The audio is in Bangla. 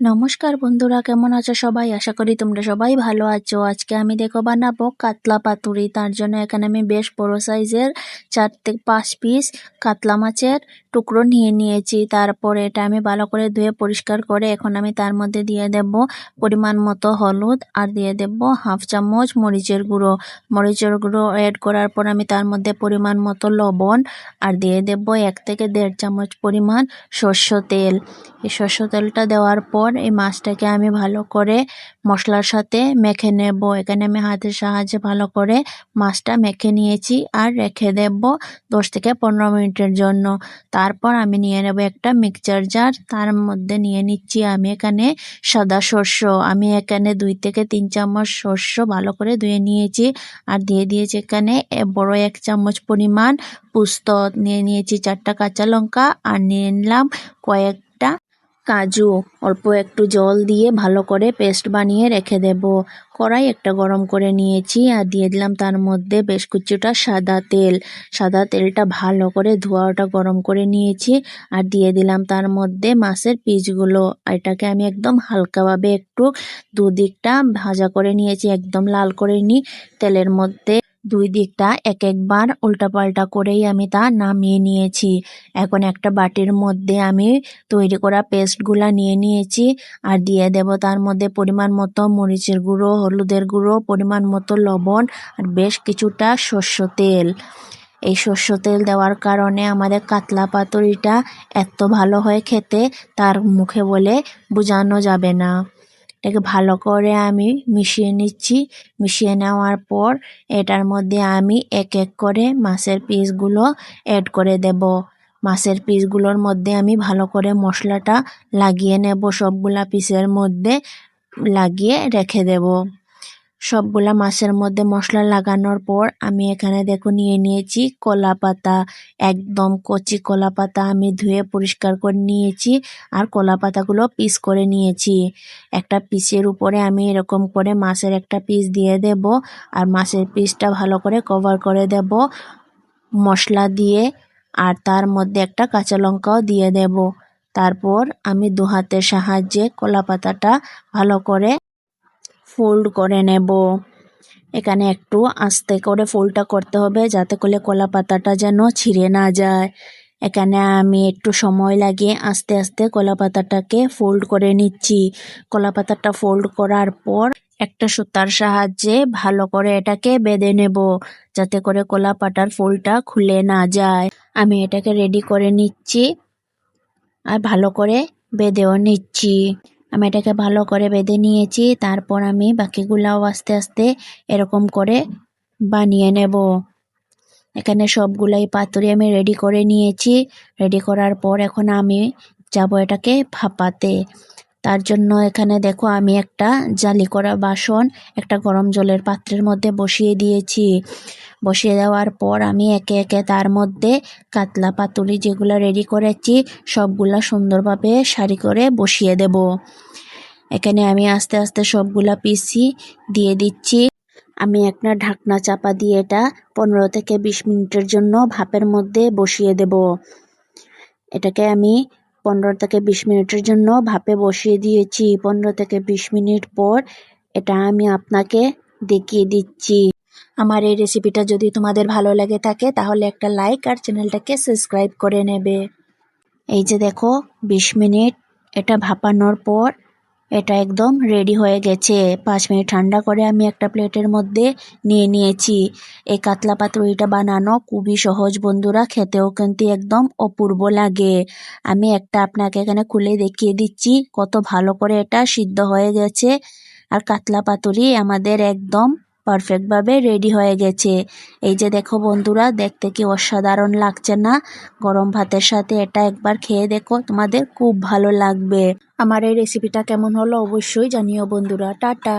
নমস্কার বন্ধুরা, কেমন আছো সবাই? আশা করি তোমরা সবাই ভালো আছো। আজকে আমি দেখো বানাবো কাতলা পাতুরি। তার জন্য এখানে আমি বেশ বড় সাইজের 4 থেকে 5 পিস কাতলা মাছের টুকরো নিয়ে নিয়েছি। তারপরে এটা আমি ভালো করে ধুয়ে পরিষ্কার করে এখন আমি তার মধ্যে দিয়ে দেব পরিমাণ মতো হলুদ আর দিয়ে দেব হাফ চামচ মরিচের গুঁড়ো। মরিচের গুঁড়ো অ্যাড করার পর আমি তার মধ্যে পরিমাণ মতো লবণ আর দিয়ে দেব 1 থেকে 1.5 চামচ পরিমাণ সরষের তেল। এই সরষের তেলটা দেওয়ার পর এই মাছটাকে আমি ভালো করে মশলার সাথে মেখে নেব। এখানে আমি হাতের সাহায্যে ভালো করে মাছটা মেখে নিয়েছি আর রেখে দেব 10 থেকে 15 মিনিটের জন্য। তারপর আমি নিয়ে নেব একটা মিক্সচার জার, তার মধ্যে নিয়ে নিচ্ছি আমি এখানে সাদা সরষে। আমি এখানে 2 থেকে 3 চামচ সরষে ভালো করে ধুয়ে নিয়েছি আর দিয়ে দিয়েছি এখানে বড় 1 চামচ পরিমাণ পোস্ত, নিয়ে নিয়েছি 4টা কাঁচা লঙ্কা আর নিয়ে নিলাম কয়েকটা কাজু। অল্প একটু জল দিয়ে ভালো করে পেস্ট বানিয়ে রেখে দেব। কড়াই একটা গরম করে নিয়েছি আর দিয়ে দিলাম তার মধ্যে বেশ কিছুটা সাদা তেল। সাদা তেলটা ভালো করে ধোয়াটা গরম করে নিয়েছি আর দিয়ে দিলাম তার মধ্যে মাছের পিসগুলো। এটাকে আমি একদম হালকাভাবে একটু দুদিকটা ভাজা করে নিয়েছি, একদম লাল করে নিই। তেলের মধ্যে 2 দিকটা এক একবার উল্টাপাল্টা করেই আমি তা নামিয়ে নিয়েছি। এখন একটা বাটির মধ্যে আমি তৈরি করা পেস্টগুলা নিয়ে নিয়েছি আর দিয়ে দেব তার মধ্যে পরিমাণ মতো মরিচের গুঁড়ো, হলুদের গুঁড়ো, পরিমাণ মতো লবণ আর বেশ কিছুটা সরষের তেল। এই সরষের তেল দেওয়ার কারণে আমাদের কাতলা পাতুরিটা এত ভালো হয় খেতে, তার মুখে বলে বোঝানো যাবে না। এটাকে ভালো করে আমি মিশিয়ে নিচ্ছি। মিশিয়ে নেওয়ার পর এটার মধ্যে আমি এক এক করে মাছের পিসগুলো অ্যাড করে দেব। মাছের পিসগুলোর মধ্যে আমি ভালো করে মশলাটা লাগিয়ে নেব, সবগুলা পিসের মধ্যে লাগিয়ে রেখে দেব। সবগুলা মাছের মধ্যে মশলা লাগানোর পর আমি এখানে দেখো নিয়ে নিয়েছি কলা পাতা। একদম কচি কলা পাতা আমি ধুয়ে পরিষ্কার করে নিয়েছি আর কলা পাতাগুলো পিস করে নিয়েছি। একটা পিসের উপরে আমি এরকম করে মাছের একটা পিস দিয়ে দেব আর মাছের পিসটা ভালো করে কভার করে দেব মশলা দিয়ে আর তার মধ্যে একটা কাঁচা লঙ্কাও দিয়ে দেব। তারপর আমি 2 হাতের সাহায্যে কলা পাতাটা ভালো করে ফোল্ড করে নেব। এখানে একটু আস্তে করে ফোল্ডটা করতে হবে যাতে করে কলা পাতাটা যেন ছিঁড়ে না যায়। এখানে আমি একটু সময় লাগিয়ে আস্তে আস্তে কলা পাতাটাকে ফোল্ড করে নিচ্ছি। কলা পাতাটা ফোল্ড করার পর একটা সুতার সাহায্যে ভালো করে এটাকে বেঁধে নেব যাতে করে কলা পাতার ফুলটা খুলে না যায়। আমি এটাকে রেডি করে নিচ্ছি আর ভালো করে বেঁধেও নিচ্ছি। আমি এটাকে ভালো করে বেঁধে নিয়েছি। তারপর আমি বাকিগুলাও আস্তে আস্তে এরকম করে বানিয়ে নেব। এখানে সবগুলাই পাতুরি আমি রেডি করে নিয়েছি। রেডি করার পর এখন আমি যাব এটাকে ভাপাতে। তার জন্য এখানে দেখো আমি একটা জালি করা বাসন একটা গরম জলের পাত্রের মধ্যে বসিয়ে দিয়েছি। বসিয়ে দেওয়ার পর আমি একে একে তার মধ্যে কাতলা পাতুরি যেগুলো রেডি করেছি সবগুলা সুন্দরভাবে সারি করে বসিয়ে দেব। এখানে আমি আস্তে আস্তে সবগুলা পিসি দিয়ে দিচ্ছি। আমি একটা ঢাকনা চাপা দিয়ে এটা 15 থেকে 20 মিনিটের জন্য ভাপের মধ্যে বসিয়ে দেব। এটাকে আমি 15 থেকে 20 মিনিটের জন্য ভাপে বসিয়ে দিয়েছি। 15 থেকে 20 মিনিট পর এটা আমি আপনাকে দেখিয়ে দিচ্ছি। আমার এই রেসিপিটা যদি তোমাদের ভালো লেগে থাকে তাহলে একটা লাইক আর চ্যানেলটাকে সাবস্ক্রাইব করে নেবে। এই যে দেখো 20 মিনিট এটা ভাপানোর পর এটা একদম রেডি হয়ে গেছে। 5 মিনিট ঠান্ডা করে আমি একটা প্লেটের মধ্যে নিয়ে নিয়েছি। এই কাতলা পাতুরিটা বানানো খুবই সহজ বন্ধুরা, খেতেও কিন্তু একদম অপূর্ব লাগে। আমি একটা আপনাকে এখানে খুলে দেখিয়ে দিচ্ছি কত ভালো করে এটা সিদ্ধ হয়ে গেছে। আর কাতলা পাতুরি আমাদের একদম পারফেক্টভাবে রেডি হয়ে গেছে। এই যে দেখো বন্ধুরা, দেখতে কি অসাধারণ লাগছে না? গরম ভাতের সাথে এটা একবার খেয়ে দেখো, তোমাদের খুব ভালো লাগবে। আমার এই রেসিপিটা কেমন হলো অবশ্যই জানিও বন্ধুরা। টাটা।